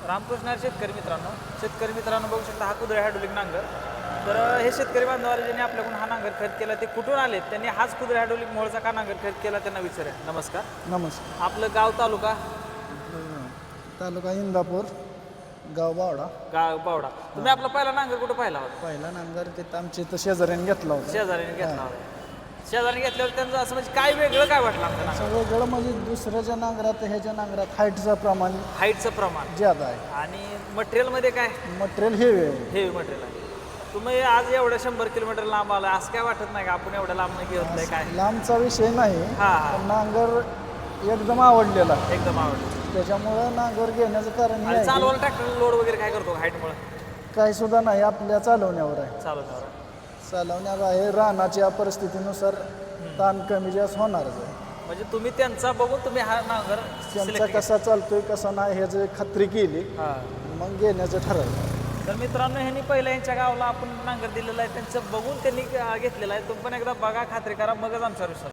रामकृष्ण हरी शेतकरी मित्रांनो बघू शकता हा कुदळे हायड्रोलिक नांगर. तर हे शेतकरी बांधवाला ज्यांनी आपल्याकडून हा नांगर खरेदी केला ते कुठून आले, त्यांनी हाच कुदळे हायड्रोलिक मोळचा का नांगर खरेदी केला त्यांना विचारूया. नमस्कार. नमस्कार. आपलं गाव तालुका तालुका इंदापूर, गाव बावडा. गाव बावडा. तुम्ही आपला पहिला नांगर कुठं पाहिला होता? पहिला नांगर तिथं आमच्या इथं शेजाऱ्याने घेतला होता. शेजारीने घेतला होता. शेजारीने घेतल्यावर त्यांचं असं म्हणजे काय वेगळं काय वाटलं आपल्याला? सगळं वेगळं म्हणजे दुसऱ्याच्या नांगरात ह्याच्या नांगरात हाईटचं प्रमाण हाईटचं प्रमाण ज्यादा आहे. आणि मटेरियलमध्ये काय मटेरियल हेवी आहे. हेवी मटेरियल आहे. तुम्ही आज एवढं 100 किलोमीटर लांब आला असं काय वाटत नाही का आपण एवढ्या लांब नाही घेतलंय काय? लांबचा विषय नाही, हा. पण नांगर एकदम आवडलेला. एकदम आवडलं. त्याच्यामुळं नांगर घेण्याचं कारण हे आणि आहे चालवायला ट्रॅक्टर लोड वगैरे काय करतो हाईटमुळे? की काही सुद्धा नाही, आपल्या चालवण्यावर आहे. चालवण्यावर आहे. रानाच्या परिस्थितीनुसार ताण कमी जास्त होणारच आहे. म्हणजे तुम्ही त्यांचा बघून तुम्ही हा नांगर त्यांचा कसा चालतोय कसा नाही ह्याची खात्री केली, हा. मग घेण्याचं ठरवलं. तर मित्रांनो ह्यांनी पहिलं यांच्या गावाला आपण नांगर दिलेला आहे, त्यांचं बघून त्यांनी घेतलेला आहे. तुम्ही पण एकदा बघा, खात्री करा, मगच आमच्यावर विश्वास